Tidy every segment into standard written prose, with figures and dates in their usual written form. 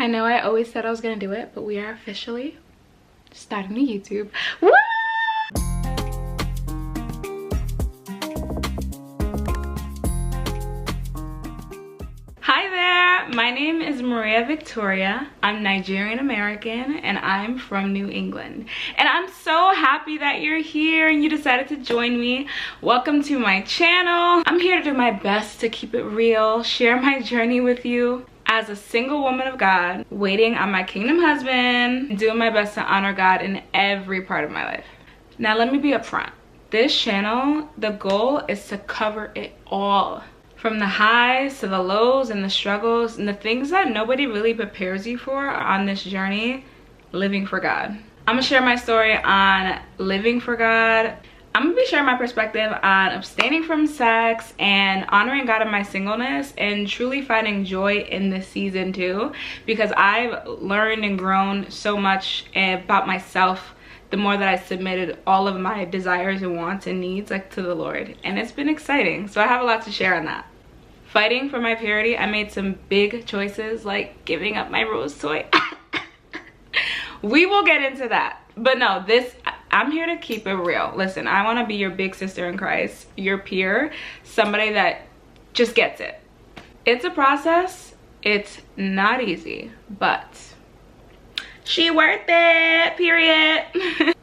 I know I always said I was gonna do it, but we are officially starting the YouTube. Woo! Hi there, my name is Maria Victoria. I'm Nigerian-American and I'm from New England. And I'm so happy that you're here and you decided to join me. Welcome to my channel. I'm here to do my best to keep it real, share my journey with you as a single woman of God, waiting on my kingdom husband, and doing my best to honor God in every part of my life. Now let me be upfront. This channel, the goal is to cover it all. From the highs to the lows and the struggles and the things that nobody really prepares you for on this journey, living for God. I'm gonna share my story on living for God. I'm gonna be sharing my perspective on abstaining from sex and honoring God in my singleness and truly finding joy in this season too, because I've learned and grown so much about myself the more that I submitted all of my desires and wants and needs to the Lord, and it's been exciting. So I have a lot to share on that. Fighting for my purity, I made some big choices like giving up my rose toy. We will get into that, but no, I'm here to keep it real. Listen, I want to be your big sister in Christ, your peer, somebody that just gets it. It's a process. It's not easy, but she worth it, period.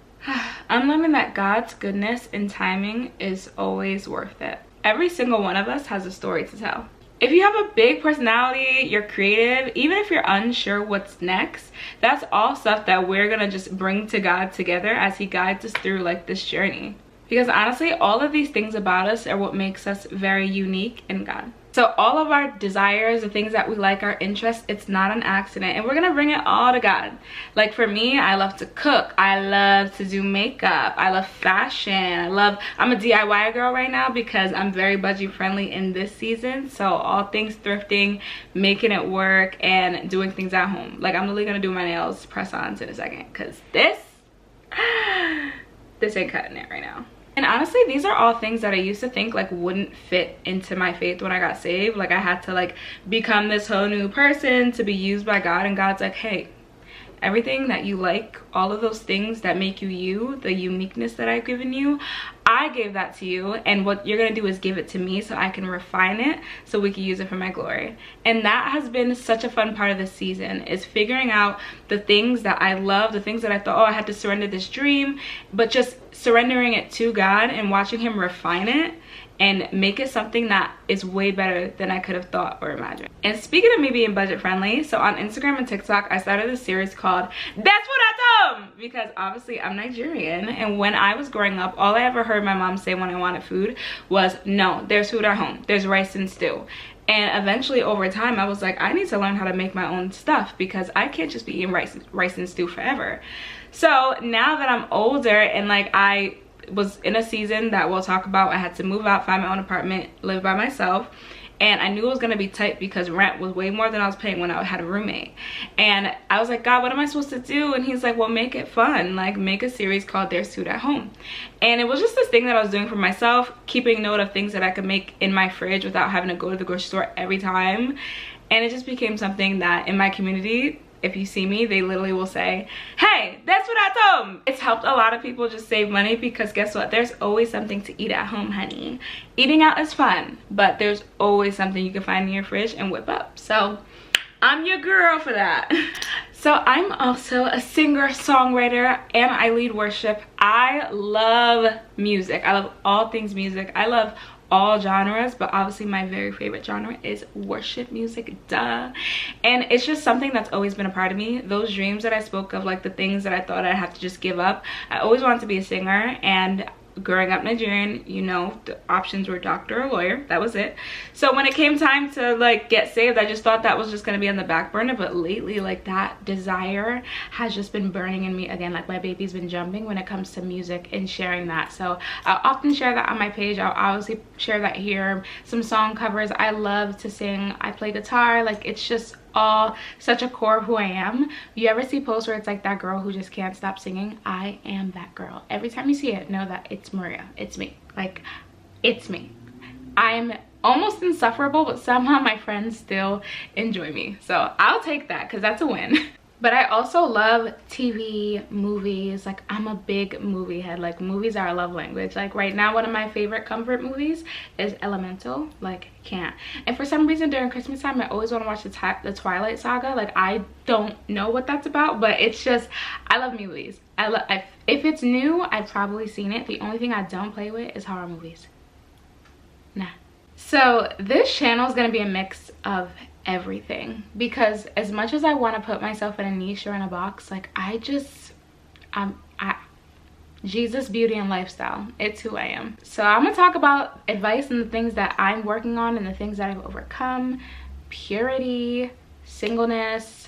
I'm learning that God's goodness and timing is always worth it. Every single one of us has a story to tell. If you have a big personality, you're creative, even if you're unsure what's next, that's all stuff that we're gonna just bring to God together as he guides us through this journey. Because honestly, all of these things about us are what makes us very unique in God. So all of our desires, the things that we like, our interests, it's not an accident, and we're gonna bring it all to God. Like for me, I love to cook, I love to do makeup, I love fashion, I'm a DIY girl right now because I'm very budget friendly in this season. So all things thrifting, making it work, and doing things at home. I'm literally gonna do my nails press-ons in a second because this ain't cutting it right now. And honestly, these are all things that I used to think wouldn't fit into my faith when I got saved. I had to become this whole new person to be used by God, and God's like, hey, everything that you like, all of those things that make you you, the uniqueness that I've given you, I gave that to you, and what you're gonna do is give it to me so I can refine it so we can use it for my glory. And that has been such a fun part of this season, is figuring out the things that I love, the things that I thought, oh, I had to surrender this dream, but just surrendering it to God and watching him refine it and make it something that is way better than I could have thought or imagined. And speaking of me being budget friendly, so on Instagram and TikTok, I started a series called That's What I Told, because obviously I'm Nigerian, and when I was growing up, all I ever heard my mom say when I wanted food was, no, there's food at home, there's rice and stew. And eventually over time, I was like, I need to learn how to make my own stuff because I can't just be eating rice and stew forever. So now that I'm older and I was in a season that we'll talk about, I had to move out, find my own apartment, live by myself, and I knew it was going to be tight because rent was way more than I was paying when I had a roommate. And I was like, God, what am I supposed to do? And he's like, well, make it fun, make a series called There's Food at Home. And it was just this thing that I was doing for myself, keeping note of things that I could make in my fridge without having to go to the grocery store every time. And it just became something that in my community, if you see me, they literally will say, hey, that's what I told them. It's helped a lot of people just save money because guess what? There's always something to eat at home, honey. Eating out is fun, but there's always something you can find in your fridge and whip up. So I'm your girl for that. So I'm also a singer, songwriter, and I lead worship. I love music. I love all things music. I love all genres, but obviously my very favorite genre is worship music, duh. And it's just something that's always been a part of me. Those dreams that I spoke of, the things that I thought I'd have to just give up, I always wanted to be a singer. And growing up Nigerian, the options were doctor or lawyer. That was it. So when it came time to get saved, I just thought that was just gonna be on the back burner. But lately, that desire has just been burning in me again. My baby's been jumping when it comes to music and sharing that. So I'll often share that on my page. I'll obviously share that here. Some song covers. I love to sing. I play guitar. It's just all such a core of who I am. You ever see posts where it's that girl who just can't stop singing? I am that girl. Every time you see it, know that it's Maria. It's me. It's me. I'm almost insufferable, but somehow my friends still enjoy me. So I'll take that because that's a win. But I also love TV, movies. Like, I'm a big movie head. Like, movies are a love language. Like, right now, one of my favorite comfort movies is Elemental. Like, can't. And for some reason, during Christmas time, I always want to watch the Twilight Saga. Like, I don't know what that's about, but it's just, I love movies. If it's new, I've probably seen it. The only thing I don't play with is horror movies. Nah. So this channel is going to be a mix of everything, because as much as I want to put myself in a niche or in a box, like Jesus, beauty, and lifestyle, it's who I am. So I'm gonna talk about advice and the things that I'm working on and the things that I've overcome: purity, singleness,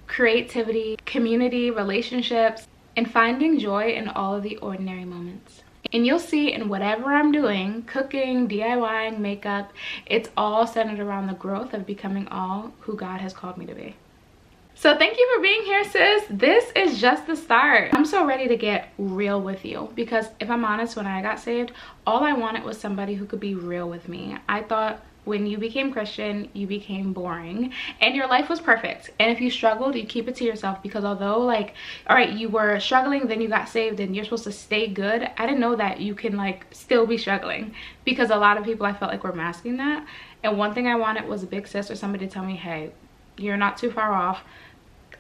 creativity, community, relationships, and finding joy in all of the ordinary moments. And you'll see in whatever I'm doing, cooking, DIYing, makeup, it's all centered around the growth of becoming all who God has called me to be. So thank you for being here, sis. This is just the start. I'm so ready to get real with you, because if I'm honest, when I got saved, all I wanted was somebody who could be real with me. I thought when you became Christian, you became boring and your life was perfect. And if you struggled, you keep it to yourself, because although, like, all right, you were struggling, then you got saved and you're supposed to stay good, I didn't know that you can like still be struggling, because a lot of people I felt like were masking that. And one thing I wanted was a big sis or somebody to tell me, hey, you're not too far off.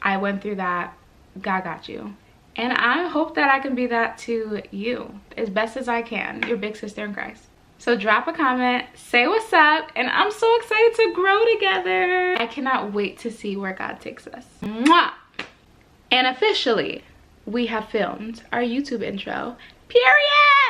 I went through that. God got you. And I hope that I can be that to you as best as I can, your big sister in Christ. So drop a comment, say what's up, and I'm so excited to grow together. I cannot wait to see where God takes us. Mwah! And officially, we have filmed our YouTube intro. Period!